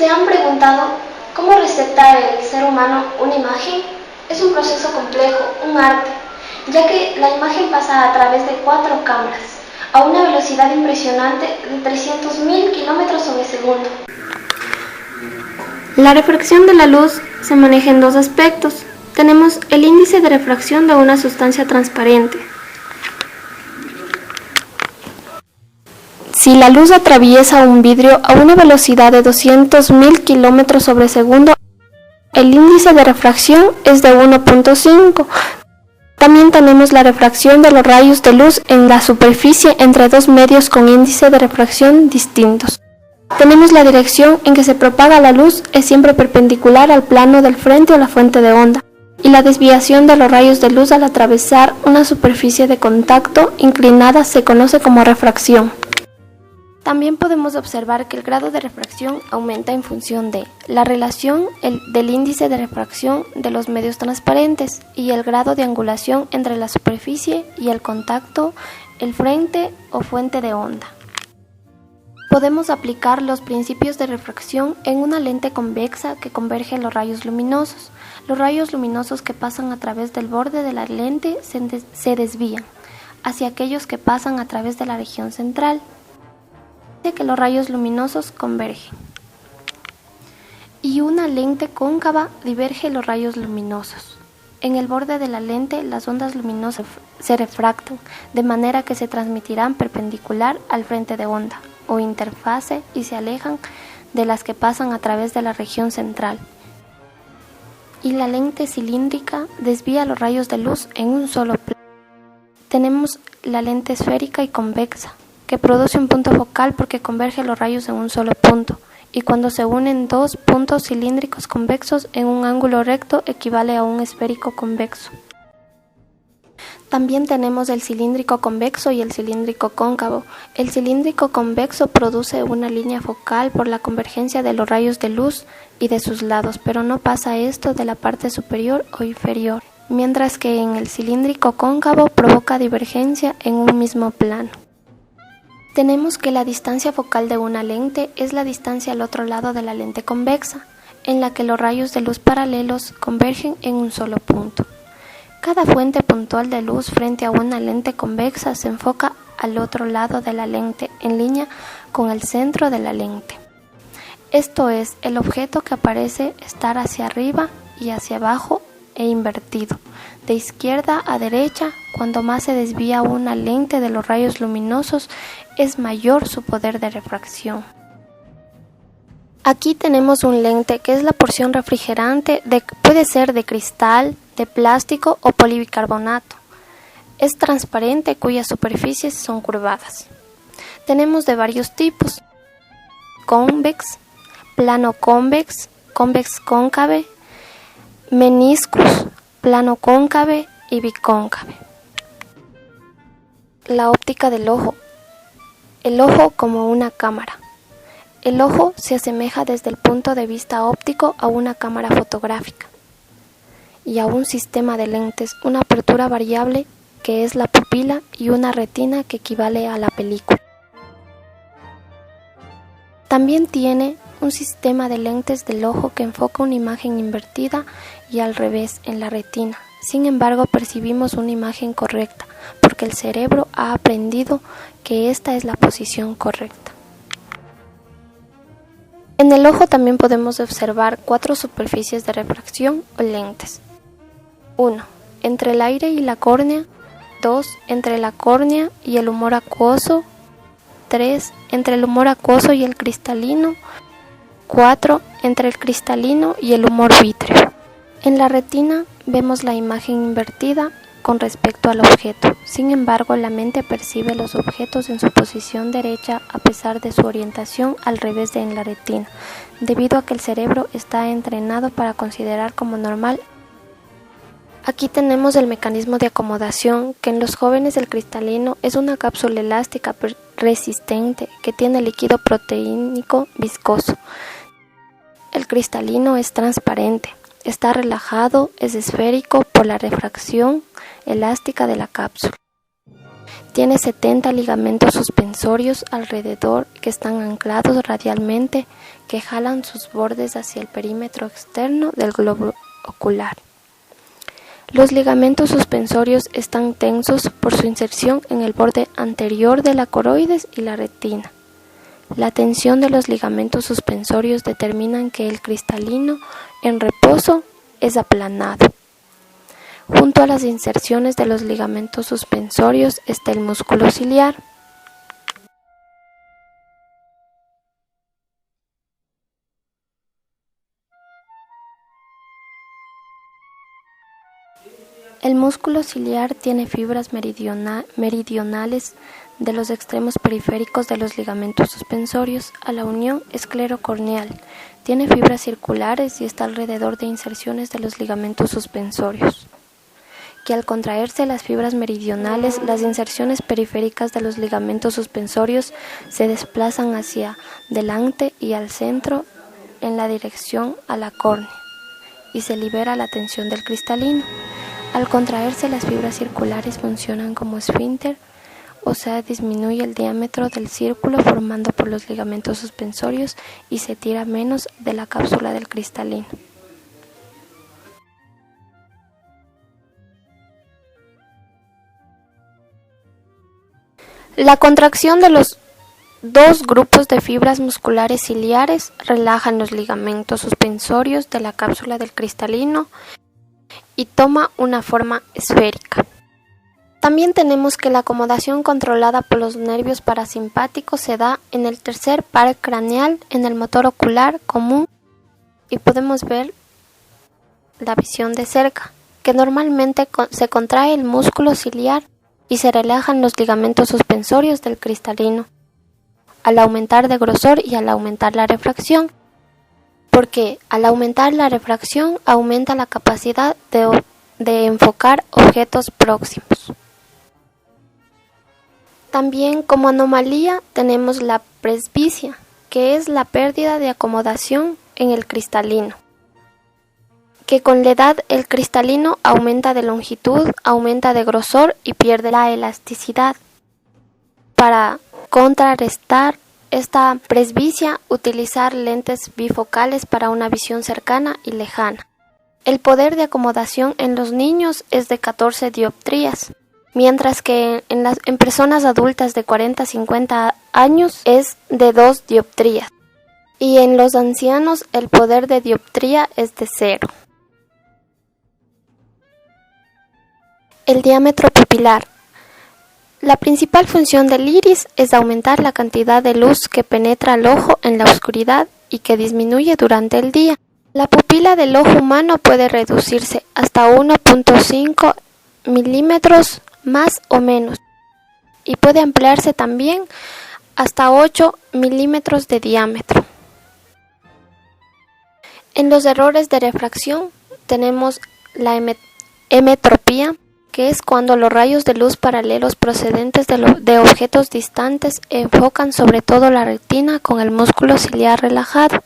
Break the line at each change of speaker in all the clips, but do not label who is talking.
¿Se han preguntado cómo recepta el ser humano una imagen? Es un proceso complejo, un arte, ya que la imagen pasa a través de 4 cámaras, a una velocidad impresionante de 300.000 kilómetros sobre segundo. La refracción de la luz se maneja en 2 aspectos. Tenemos el índice de refracción de una sustancia transparente. Si la luz atraviesa un vidrio a una velocidad de 200.000 kilómetros sobre segundo, el índice de refracción es de 1.5. También tenemos la refracción de los rayos de luz en la superficie entre 2 medios con índice de refracción distintos. Tenemos la dirección en que se propaga la luz es siempre perpendicular al plano del frente o la fuente de onda, y la desviación de los rayos de luz al atravesar una superficie de contacto inclinada se conoce como refracción. También podemos observar que el grado de refracción aumenta en función de la relación del índice de refracción de los medios transparentes y el grado de angulación entre la superficie y el contacto, el frente o fuente de onda. Podemos aplicar los principios de refracción en una lente convexa que converge los rayos luminosos. Los rayos luminosos que pasan a través del borde de la lente se desvían hacia aquellos que pasan a través de la región central. Que los rayos luminosos convergen. Y una lente cóncava diverge los rayos luminosos. En el borde de la lente las ondas luminosas se refractan, de manera que se transmitirán perpendicular al frente de onda o interfase y se alejan de las que pasan a través de la región central. Y la lente cilíndrica desvía los rayos de luz en un solo plano. Tenemos la lente esférica y convexa, que produce un punto focal porque converge los rayos en un solo punto, y cuando se unen 2 puntos cilíndricos convexos en un ángulo recto equivale a un esférico convexo. También tenemos el cilíndrico convexo y el cilíndrico cóncavo. El cilíndrico convexo produce una línea focal por la convergencia de los rayos de luz y de sus lados, pero no pasa esto de la parte superior o inferior, mientras que en el cilíndrico cóncavo provoca divergencia en un mismo plano. Tenemos que la distancia focal de una lente es la distancia al otro lado de la lente convexa, en la que los rayos de luz paralelos convergen en un solo punto. Cada fuente puntual de luz frente a una lente convexa se enfoca al otro lado de la lente en línea con el centro de la lente. Esto es, el objeto que aparece estar hacia arriba y hacia abajo e invertido, de izquierda a derecha. Cuando más se desvía una lente de los rayos luminosos, es mayor su poder de refracción. Aquí tenemos un lente que es la porción refrigerante, puede ser de cristal, de plástico o polibicarbonato. Es transparente cuyas superficies son curvadas. Tenemos de varios tipos: convex, plano convex, convex cóncave, meniscus, plano cóncave y bicóncave. La óptica del ojo. El ojo como una cámara. El ojo se asemeja desde el punto de vista óptico a una cámara fotográfica y a un sistema de lentes, una apertura variable que es la pupila y una retina que equivale a la película. También tiene un sistema de lentes del ojo que enfoca una imagen invertida y al revés en la retina. Sin embargo, percibimos una imagen correcta porque el cerebro ha aprendido que esta es la posición correcta. En el ojo también podemos observar 4 superficies de refracción o lentes. 1. Entre el aire y la córnea. 2. Entre la córnea y el humor acuoso. 3. Entre el humor acuoso y el cristalino. 4. Entre el cristalino y el humor vítreo. En la retina vemos la imagen invertida con respecto al objeto. Sin embargo, la mente percibe los objetos en su posición derecha a pesar de su orientación al revés de en la retina, debido a que el cerebro está entrenado para considerar como normal. Aquí tenemos el mecanismo de acomodación, que en los jóvenes el cristalino es una cápsula elástica resistente que tiene líquido proteínico viscoso. El cristalino es transparente, está relajado, es esférico por la refracción elástica de la cápsula. Tiene 70 ligamentos suspensorios alrededor que están anclados radialmente, que jalan sus bordes hacia el perímetro externo del globo ocular. Los ligamentos suspensorios están tensos por su inserción en el borde anterior de la coroides y la retina. La tensión de los ligamentos suspensorios determinan que el cristalino en reposo es aplanado. Junto a las inserciones de los ligamentos suspensorios está el músculo ciliar. El músculo ciliar tiene fibras meridionales de los extremos periféricos de los ligamentos suspensorios a la unión esclerocorneal. Tiene fibras circulares y está alrededor de inserciones de los ligamentos suspensorios, que al contraerse las fibras meridionales, las inserciones periféricas de los ligamentos suspensorios se desplazan hacia delante y al centro en la dirección a la córnea y se libera la tensión del cristalino. Al contraerse las fibras circulares funcionan como esfínter, o sea, disminuye el diámetro del círculo formado por los ligamentos suspensorios y se tira menos de la cápsula del cristalino. La contracción de los dos grupos de fibras musculares ciliares relajan los ligamentos suspensorios de la cápsula del cristalino y toma una forma esférica. También tenemos que la acomodación controlada por los nervios parasimpáticos se da en el tercer par craneal, en el motor ocular común, y podemos ver la visión de cerca, que normalmente se contrae el músculo ciliar y se relajan los ligamentos suspensorios del cristalino al aumentar de grosor y al aumentar la refracción, porque al aumentar la refracción aumenta la capacidad de enfocar objetos próximos. También como anomalía tenemos la presbicia, que es la pérdida de acomodación en el cristalino, que con la edad el cristalino aumenta de longitud, aumenta de grosor y pierde la elasticidad. Para contrarrestar esta presbicia, utilizar lentes bifocales para una visión cercana y lejana. El poder de acomodación en los niños es de 14 dioptrías, mientras que en personas adultas de 40 a 50 años es de 2 dioptrías, y en los ancianos el poder de dioptría es de 0. El diámetro pupilar. La principal función del iris es aumentar la cantidad de luz que penetra al ojo en la oscuridad y que disminuye durante el día. La pupila del ojo humano puede reducirse hasta 1.5 milímetros más o menos y puede ampliarse también hasta 8 milímetros de diámetro. En los errores de refracción tenemos la emetropía, que es cuando los rayos de luz paralelos procedentes de objetos distantes enfocan sobre todo la retina con el músculo ciliar relajado,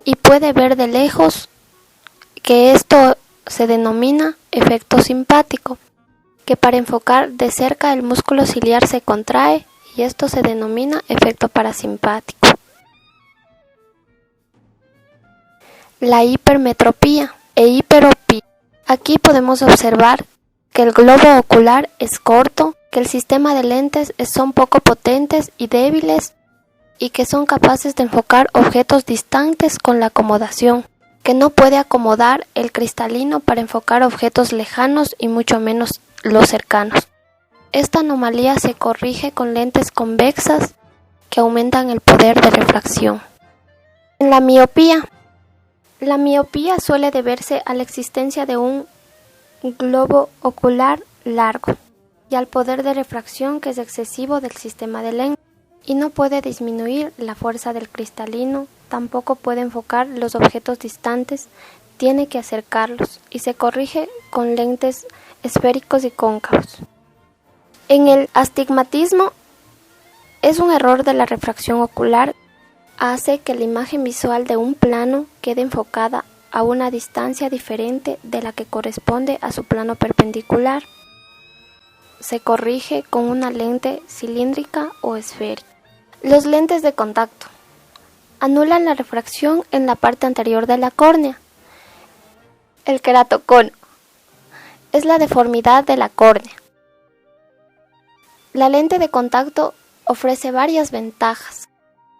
y puede ver de lejos, que esto se denomina efecto simpático, que para enfocar de cerca el músculo ciliar se contrae y esto se denomina efecto parasimpático. La hipermetropía e hiperopía. Aquí podemos observar que el globo ocular es corto, que el sistema de lentes son poco potentes y débiles y que son capaces de enfocar objetos distantes con la acomodación, que no puede acomodar el cristalino para enfocar objetos lejanos y mucho menos los cercanos. Esta anomalía se corrige con lentes convexas que aumentan el poder de refracción. En la miopía suele deberse a la existencia de un globo ocular largo y al poder de refracción que es excesivo del sistema de lentes, y no puede disminuir la fuerza del cristalino, tampoco puede enfocar los objetos distantes, tiene que acercarlos y se corrige con lentes esféricos y cóncavos. En el astigmatismo es un error de la refracción ocular, hace que la imagen visual de un plano quede enfocada a una distancia diferente de la que corresponde a su plano perpendicular. se corrige con una lente cilíndrica o esférica. Los lentes de contacto anulan la refracción en la parte anterior de la córnea. El queratocono es la deformidad de la córnea. La lente de contacto ofrece varias ventajas.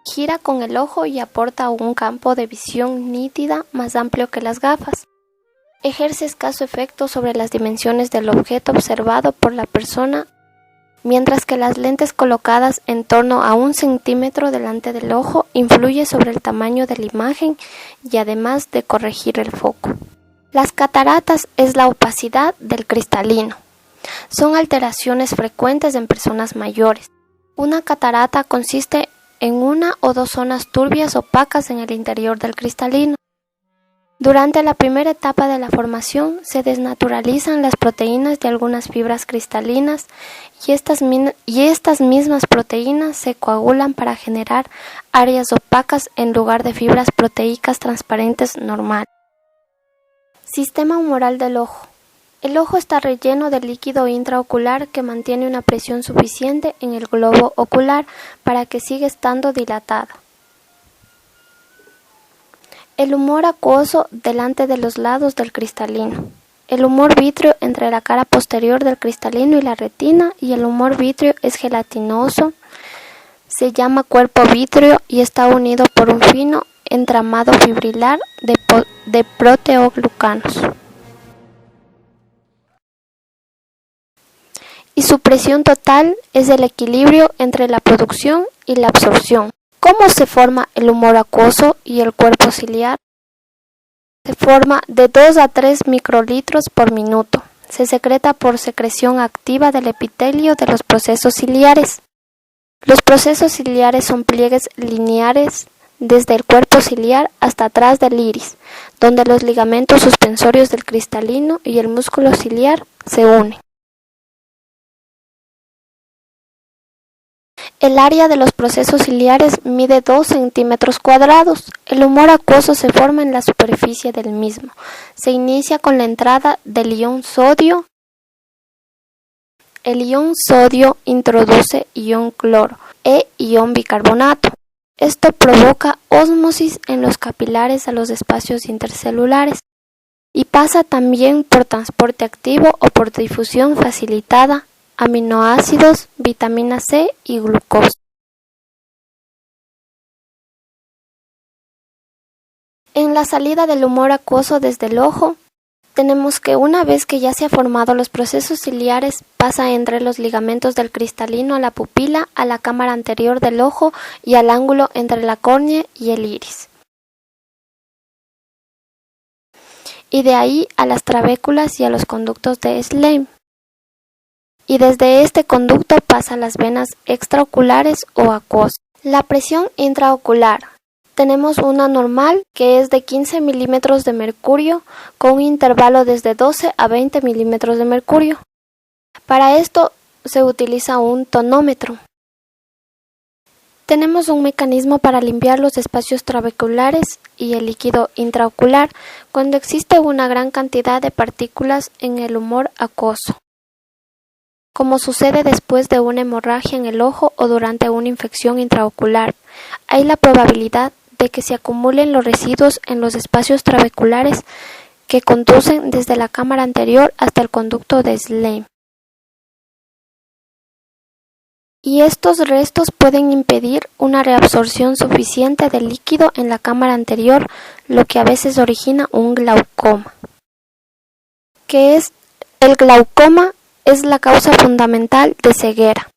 Gira con el ojo y aporta un campo de visión nítida más amplio que las gafas. Ejerce escaso efecto sobre las dimensiones del objeto observado por la persona, mientras que las lentes colocadas en torno a 1 centímetro delante del ojo influye sobre el tamaño de la imagen y además de corregir el foco. Las cataratas es la opacidad del cristalino. Son alteraciones frecuentes en personas mayores. Una catarata consiste en 1 o 2 zonas turbias opacas en el interior del cristalino. Durante la primera etapa de la formación se desnaturalizan las proteínas de algunas fibras cristalinas y estas mismas proteínas se coagulan para generar áreas opacas en lugar de fibras proteicas transparentes normales. Sistema humoral del ojo. El ojo está relleno de líquido intraocular que mantiene una presión suficiente en el globo ocular para que siga estando dilatado. El humor acuoso delante de los lados del cristalino. El humor vítreo entre la cara posterior del cristalino y la retina, y el humor vítreo es gelatinoso. Se llama cuerpo vítreo y está unido por un fino entramado fibrilar de proteoglucanos. Y su presión total es el equilibrio entre la producción y la absorción. ¿Cómo se forma el humor acuoso y el cuerpo ciliar? Se forma de 2 a 3 microlitros por minuto. Se secreta por secreción activa del epitelio de los procesos ciliares. Los procesos ciliares son pliegues lineares desde el cuerpo ciliar hasta atrás del iris, donde los ligamentos suspensorios del cristalino y el músculo ciliar se unen. El área de los procesos ciliares mide 2 centímetros cuadrados. El humor acuoso se forma en la superficie del mismo. Se inicia con la entrada del ion sodio. El ion sodio introduce ion cloro e ion bicarbonato. Esto provoca ósmosis en los capilares a los espacios intercelulares y pasa también por transporte activo o por difusión facilitada, aminoácidos, vitamina C y glucosa. En la salida del humor acuoso desde el ojo, tenemos que una vez que ya se han formado los procesos ciliares, pasa entre los ligamentos del cristalino a la pupila, a la cámara anterior del ojo y al ángulo entre la córnea y el iris. Y de ahí a las trabéculas y a los conductos de Schlemm. Y desde este conducto pasa a las venas extraoculares o acuosas. La presión intraocular. Tenemos una normal que es de 15 milímetros de mercurio con un intervalo desde 12 a 20 milímetros de mercurio. Para esto se utiliza un tonómetro. Tenemos un mecanismo para limpiar los espacios trabeculares y el líquido intraocular cuando existe una gran cantidad de partículas en el humor acuoso, como sucede después de una hemorragia en el ojo o durante una infección intraocular. Hay la probabilidad de que se acumulen los residuos en los espacios trabeculares que conducen desde la cámara anterior hasta el conducto de Schlemm. Y estos restos pueden impedir una reabsorción suficiente de líquido en la cámara anterior, lo que a veces origina un glaucoma. ¿Qué es el glaucoma? Es la causa fundamental de ceguera.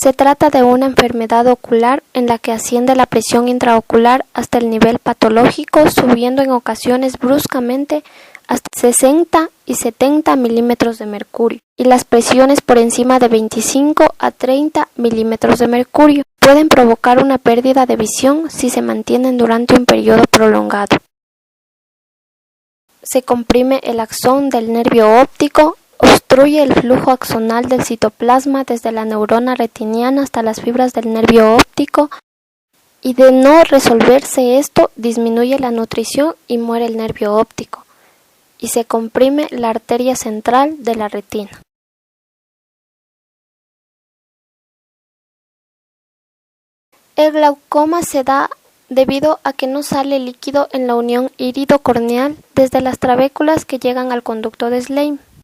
Se trata de una enfermedad ocular en la que asciende la presión intraocular hasta el nivel patológico, subiendo en ocasiones bruscamente hasta 60 y 70 milímetros de mercurio, y las presiones por encima de 25 a 30 milímetros de mercurio pueden provocar una pérdida de visión si se mantienen durante un periodo prolongado. Se comprime el axón del nervio óptico, obstruye el flujo axonal del citoplasma desde la neurona retiniana hasta las fibras del nervio óptico, y de no resolverse esto, disminuye la nutrición y muere el nervio óptico, y se comprime la arteria central de la retina. El glaucoma se da debido a que no sale líquido en la unión irido-corneal desde las trabéculas que llegan al conducto de Schlemm.